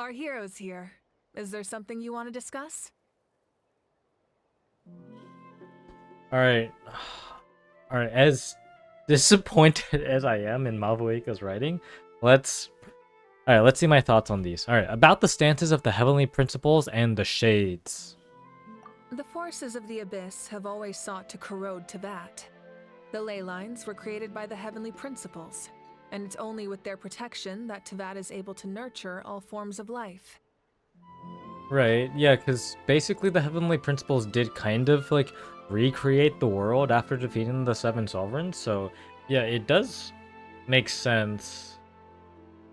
Our hero's here. Is there something you want to discuss? Alright. Alright, as disappointed as I am in Mavuika's writing, let's let's see my thoughts on these. Alright, about the stances of the heavenly principles and the shades. The forces of the Abyss have always sought to corrode Teyvat. The ley lines were created by the heavenly principles, and it's only with their protection that Teyvat is able to nurture all forms of life. Right, yeah, because basically the heavenly principles did kind of like recreate the world after defeating the seven sovereigns, so yeah, it does make sense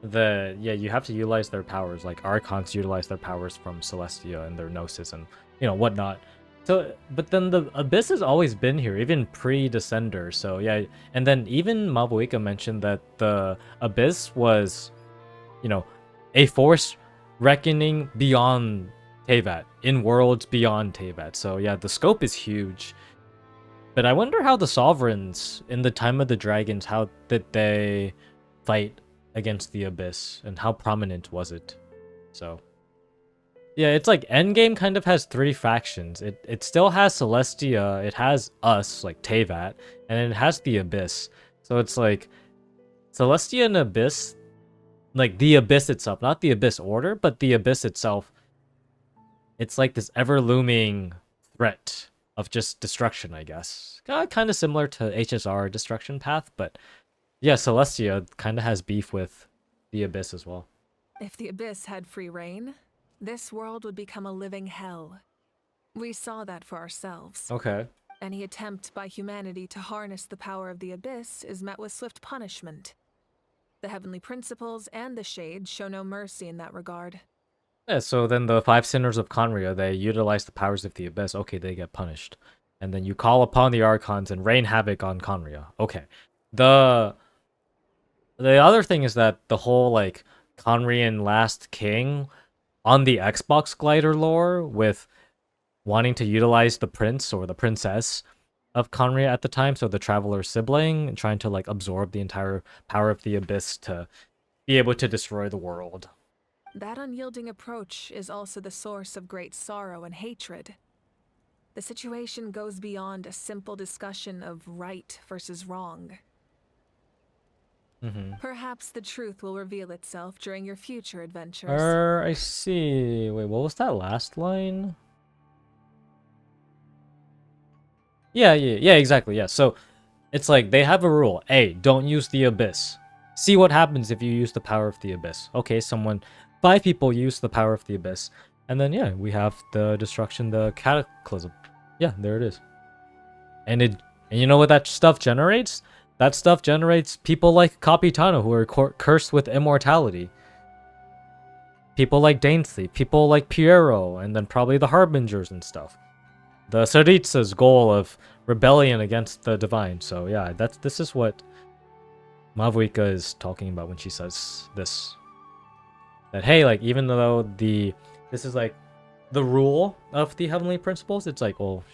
that yeah, you have to utilize their powers, like Archons utilize their powers from Celestia and their Gnosis and whatnot. So, but then the Abyss has always been here, even pre-Descender. So yeah, and then even Mavuika mentioned that the Abyss was, you know, a force reckoning beyond Teyvat, in worlds beyond Teyvat. So yeah, the scope is huge. But I wonder how the sovereigns in the time of the dragons, how did they fight against the Abyss, and how prominent was it? So yeah, it's like Endgame kind of has three factions. It still has Celestia, it has us, like Teyvat, and it has the Abyss. So it's like Celestia and Abyss, like the Abyss itself, not the Abyss Order, but the Abyss itself. It's like this ever-looming threat of just destruction, I guess. Kind of similar to HSR Destruction Path, but yeah, Celestia kind of has beef with the Abyss as well. If the Abyss had free reign, this world would become a living hell. We saw that for ourselves. Okay. Any attempt by humanity to harness the power of the Abyss is met with swift punishment. The heavenly principles and the Shades show no mercy in that regard. Yeah, so then the five sinners of Conria, they utilize the powers of the Abyss. Okay, they get punished. And then you call upon the Archons and rain havoc on Conria. Okay. The other thing is that the whole like Conrian Last King on the Xbox glider lore with wanting to utilize the prince or the princess of Conria at the time, so the traveler sibling, and trying to like absorb the entire power of the Abyss to be able to destroy the world. That unyielding approach is also the source of great sorrow and hatred. The situation goes beyond a simple discussion of right versus wrong. Perhaps the truth will reveal itself during your future adventures. I see. Wait, what was that last line? Yeah, exactly. Yeah. So it's like they have a rule. A, don't use the Abyss. See what happens if you use the power of the Abyss. Okay, five people use the power of the Abyss. And then, yeah, we have the destruction, the cataclysm. Yeah, there it is. And you know what that stuff generates? That stuff generates people like Capitano, who are cursed with immortality. People like Dainsley, people like Pyro, and then probably the Harbingers and stuff. The Tsaritsa's goal of rebellion against the divine. So yeah, this is what Mavuika is talking about when she says this. That hey, like even though this is like the rule of the heavenly principles, it's like, well,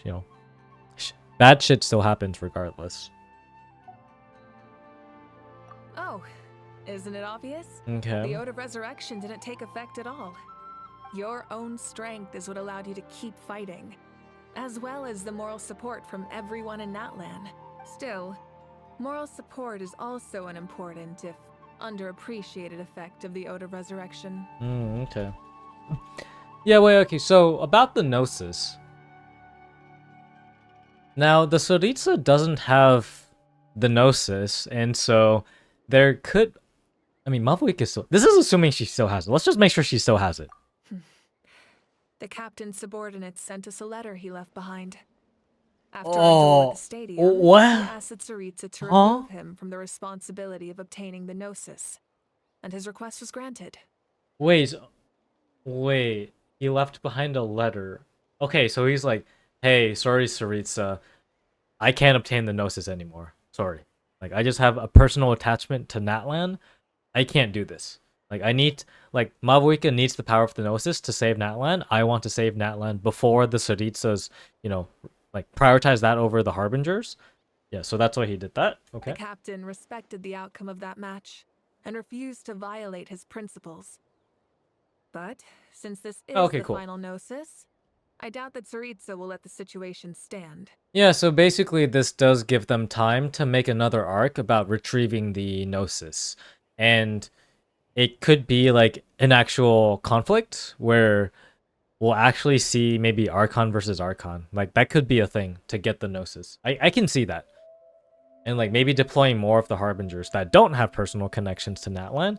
bad shit still happens regardless. Oh, isn't it obvious? Okay. The Ode of Resurrection didn't take effect at all. Your own strength is what allowed you to keep fighting, as well as the moral support from everyone in Natlan. Still, moral support is also an important, if underappreciated, effect of the Ode of Resurrection. Okay. Yeah, wait, okay, so about the Gnosis. Now, the Tsaritsa doesn't have the Gnosis, and so there could... I mean, Mavuika still... This is assuming she still has it. Let's just make sure she still has it. The captain's subordinates sent us a letter he left behind. After our duel at the stadium, he asked the Tsaritsa to remove him from the responsibility of obtaining the Gnosis, and his request was granted. Wait, he left behind a letter. Okay, so he's like, hey, sorry, Tsaritsa, I can't obtain the Gnosis anymore. Sorry. Like, I just have a personal attachment to Natlan. I can't do this. Like, Mavuika needs the power of the Gnosis to save Natlan. I want to save Natlan before the Tsaritsas, prioritize that over the Harbingers. Yeah, so that's why he did that. Okay. The captain respected the outcome of that match and refused to violate his principles. But since this is Okay, the cool. final Gnosis, I doubt that Tsaritsa will let the situation stand. Yeah, so basically this does give them time to make another arc about retrieving the Gnosis. And it could be like an actual conflict where we'll actually see maybe Archon versus Archon. Like that could be a thing to get the Gnosis. I can see that. And like maybe deploying more of the Harbingers that don't have personal connections to Natlan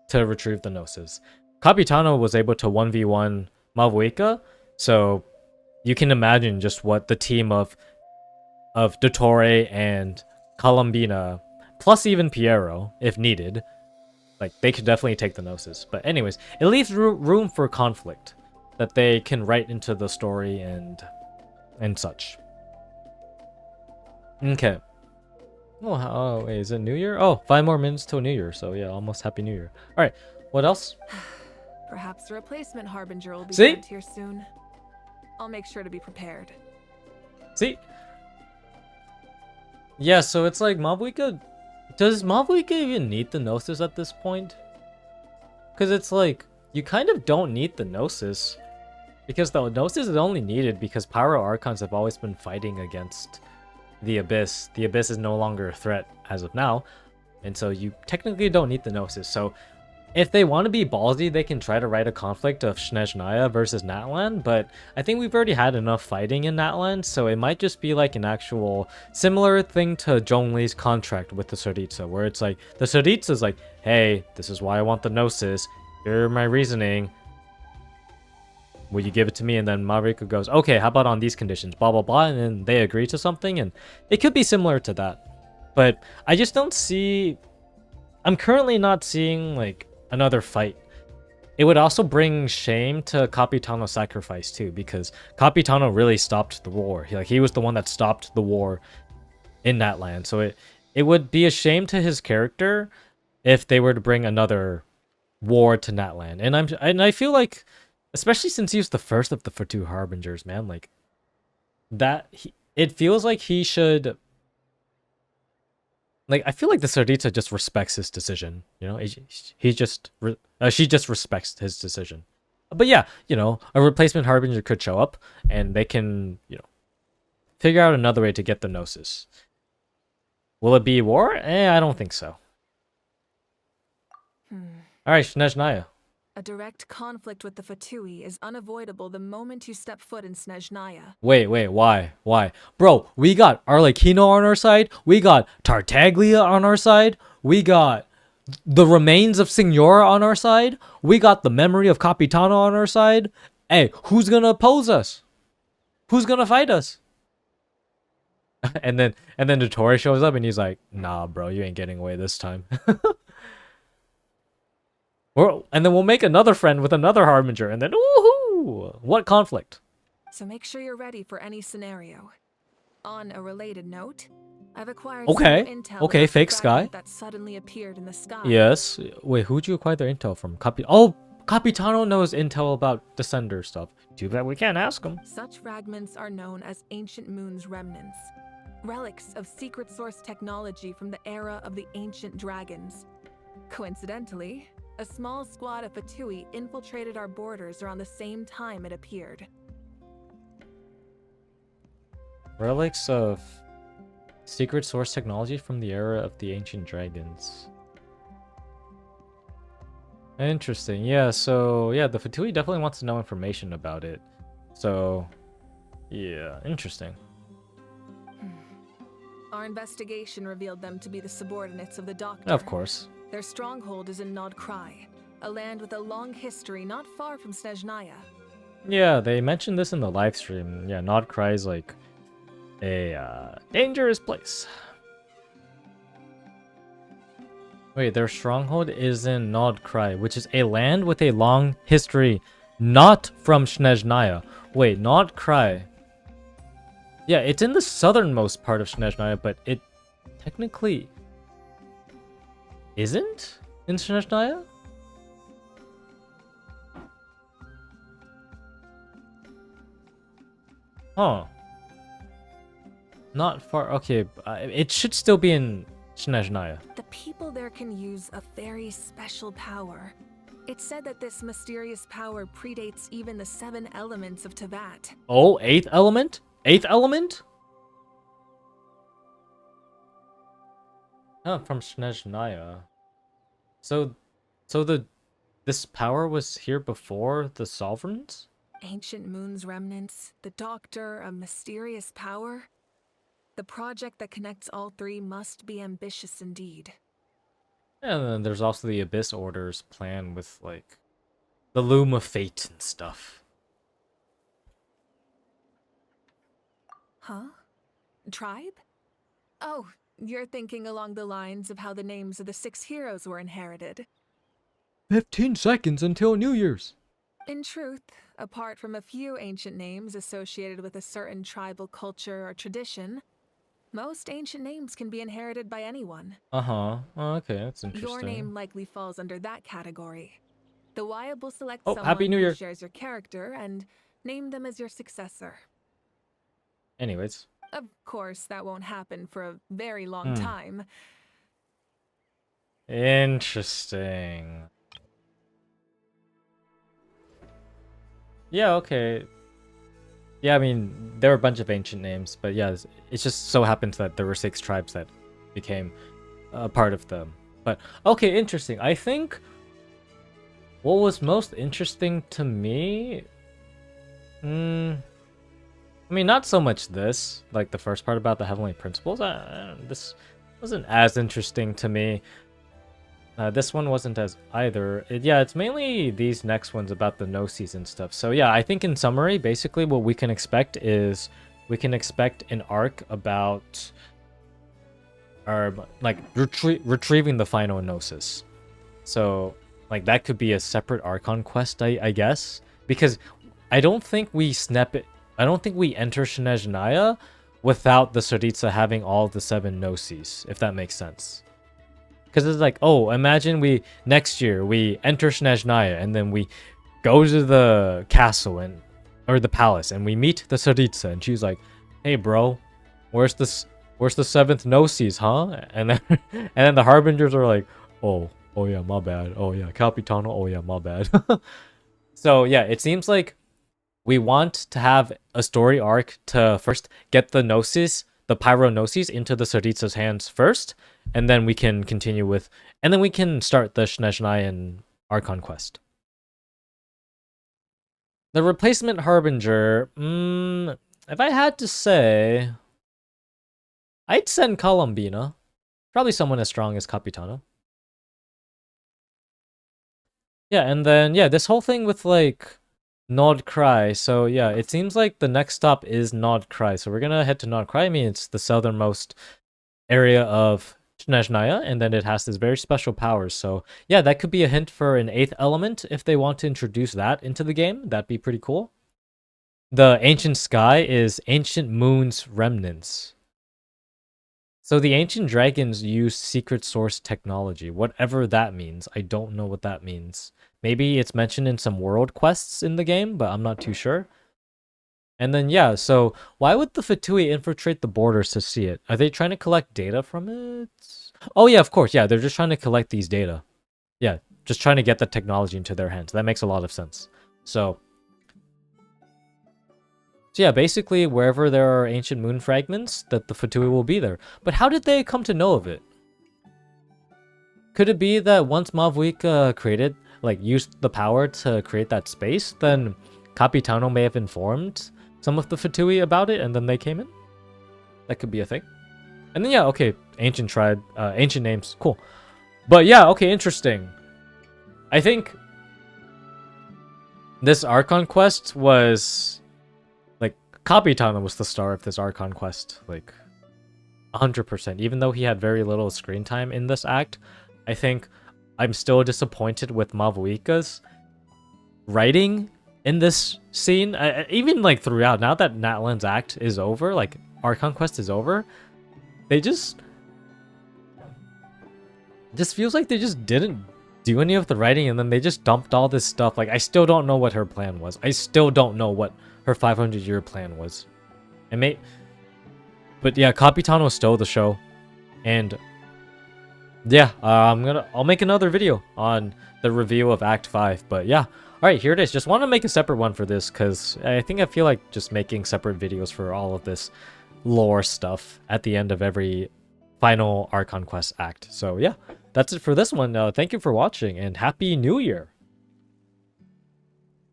to retrieve the Gnosis. Capitano was able to 1v1 Mavuika, so you can imagine just what the team of Dottore and Colombina, plus even Pyro, if needed, like they could definitely take the Gnosis. But anyways, it leaves room for conflict that they can write into the story and such. Okay. Oh, wait, is it New Year? Oh, 5 more minutes till New Year. So yeah, almost Happy New Year. All right, what else? Perhaps the replacement Harbinger will be See? sent here soon. I'll make sure to be prepared. See? Yeah, so it's like Mavuika. Does Mavuika even need the Gnosis at this point? Because it's like, you kind of don't need the Gnosis. Because the Gnosis is only needed because Pyro Archons have always been fighting against the Abyss. The Abyss is no longer a threat as of now. And so you technically don't need the Gnosis. So if they want to be ballsy, they can try to write a conflict of Snezhnaya versus Natlan, but I think we've already had enough fighting in Natlan, so it might just be like an actual similar thing to Zhongli's contract with the Tsaritsa, where it's like, the Tsaritsa's like, hey, this is why I want the Gnosis, here are my reasoning, will you give it to me? And then Mavuika goes, okay, how about on these conditions, blah blah blah, and then they agree to something, and it could be similar to that. But I just don't see, I'm currently not seeing like another fight. It would also bring shame to Capitano's sacrifice too, because Capitano really stopped the war. He was the one that stopped the war in that land. So it would be a shame to his character if they were to bring another war to Natlan. And I feel like, especially since he was the first of the two Harbingers, man, like that it feels like he should. Like, I feel like the Tsaritsa just respects his decision, you know? She just respects his decision. But yeah, you know, a replacement Harbinger could show up, and they can, you know, figure out another way to get the Gnosis. Will it be war? I don't think so. Alright, Snezhnaya. A direct conflict with the Fatui is unavoidable the moment you step foot in Snezhnaya. Wait, why? Bro, we got Arlecchino on our side, we got Tartaglia on our side, we got the remains of Signora on our side, we got the memory of Capitano on our side. Hey, who's gonna oppose us? Who's gonna fight us? and then Dottore shows up and he's like, nah, bro, you ain't getting away this time. And then we'll make another friend with another Harbinger, and then woohoo! What conflict? So make sure you're ready for any scenario. On a related note, I've acquired Okay, some intel okay, about the fake sky. fragment that suddenly appeared in the sky. Yes. Wait, who'd you acquire their intel from? Capitano knows intel about Descender stuff. Too bad we can't ask him. Such fragments are known as Ancient Moon's remnants, relics of secret source technology from the era of the ancient dragons. Coincidentally, a small squad of Fatui infiltrated our borders around the same time it appeared. Relics of secret source technology from the era of the ancient dragons. Interesting. Yeah, so yeah, the Fatui definitely wants to know information about it. So yeah, interesting. Our investigation revealed them to be the subordinates of the Doctor. Of course. Their stronghold is in Krai, a land with a long history not far from Snezhnaya. Yeah, they mentioned this in the live stream. Yeah, Krai is like a dangerous place. Wait, their stronghold is in Krai, which is a land with a long history, not from Snezhnaya. Wait, Krai. Yeah, it's in the southernmost part of Snezhnaya, but it technically isn't in Snezhnaya? Huh. Not far. Okay, it should still be in Snezhnaya. The people there can use a very special power. It's said that this mysterious power predates even the 7 elements of Teyvat. Oh, 8th element? 8th element? Oh, from Snezhnaya. So this power was here before the sovereigns? Ancient Moon's remnants, the Doctor, a mysterious power. The project that connects all 3 must be ambitious indeed. And then there's also the Abyss Order's plan with, like, the Loom of Fate and stuff. Huh? Tribe? Oh, you're thinking along the lines of how the names of the 6 heroes were inherited. 15 seconds until New Year's. In truth, apart from a few ancient names associated with a certain tribal culture or tradition, most ancient names can be inherited by anyone. Uh-huh. Oh, okay, that's interesting. Your name likely falls under that category. The Wyab will select Oh, someone Happy New Year. who shares your character and name them as your successor. Anyways. Of course, that won't happen for a very long time. Interesting. Yeah, okay. Yeah, I mean, there were a bunch of ancient names, but yeah, it just so happens that there were 6 tribes that became a part of them. But, okay, interesting. I think what was most interesting to me... I mean, not so much this, like the first part about the Heavenly Principles. This wasn't as interesting to me. This one wasn't as either. Yeah, it's mainly these next ones about the Gnosis and stuff. So yeah, I think in summary, basically what we can expect is we can expect an arc about like retrieving the final Gnosis. So like that could be a separate Archon quest, I guess, because I don't think we enter Snezhnaya without the Tsaritsa having all the 7 Gnosis, if that makes sense. Because it's like, oh, imagine next year we enter Snezhnaya and then we go to the castle or the palace and we meet the Tsaritsa and she's like, hey bro, where's the 7th Gnosis, huh? And then the Harbingers are like, oh yeah, my bad. Oh yeah, Capitano, oh yeah, my bad. So yeah, it seems like we want to have a story arc to first get the Gnosis, the Pyro Gnosis, into the Tsaritsa's hands first, and then we can continue with, and then we can start the Snezhnayan Archon quest. The replacement Harbinger, if I had to say, I'd send Columbina. Probably someone as strong as Capitano. Yeah, and then, yeah, this whole thing with, like, Nod Krai. So, yeah, it seems like the next stop is Nod Krai. So we're gonna head to Nod Krai. I mean, it's the southernmost area of Snezhnaya, and then it has this very special powers. So, yeah, that could be a hint for an 8th element if they want to introduce that into the game. That'd be pretty cool. The Ancient Sky is Ancient Moon's remnants. So the ancient dragons use secret source technology, whatever that means. I don't know what that means. Maybe it's mentioned in some world quests in the game, but I'm not too sure. And then, yeah, so why would the Fatui infiltrate the borders to see it? Are they trying to collect data from it? Oh, yeah, of course. Yeah, they're just trying to collect these data. Yeah, just trying to get the technology into their hands. That makes a lot of sense. So yeah, basically, wherever there are ancient moon fragments, that the Fatui will be there. But how did they come to know of it? Could it be that once Mavuika used the power to create that space, then Capitano may have informed some of the Fatui about it, and then they came in? That could be a thing. And then, yeah, okay, ancient tribe, ancient names, cool. But yeah, okay, interesting. I think this Archon quest was... Capitano was the star of this Archon quest, 100%. Even though he had very little screen time in this act, I think I'm still disappointed with Mavuika's writing in this scene. Even throughout, now that Natlan's act is over, Archon quest is over, they just feels like they just didn't do any of the writing, and then they just dumped all this stuff. I still don't know what her plan was. I still don't know what her 500-year plan was. But yeah, Capitano stole the show. And yeah, I'll make another video on the review of Act 5. But yeah, all right, here it is. Just want to make a separate one for this because I feel like just making separate videos for all of this lore stuff at the end of every final Archon Quest act. So yeah, that's it for this one. Thank you for watching and Happy New Year.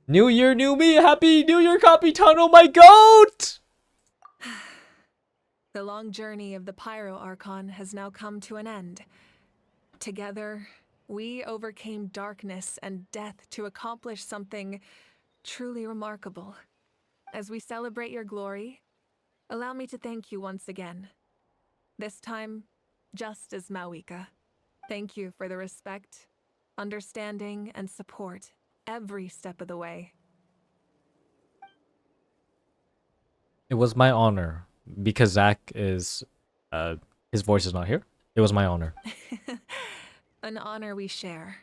New Year, new me. Happy New Year, Capitano, my goat! The long journey of the Pyro Archon has now come to an end. Together, we overcame darkness and death to accomplish something truly remarkable. As we celebrate your glory, allow me to thank you once again. This time, just as Mavuika. Thank you for the respect, understanding, and support every step of the way. It was my honor. Because Zach is, his voice is not here. It was my honor. An honor we share.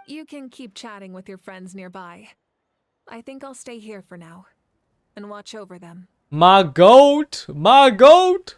You can keep chatting with your friends nearby. I think I'll stay here for now and watch over them. My goat! My goat!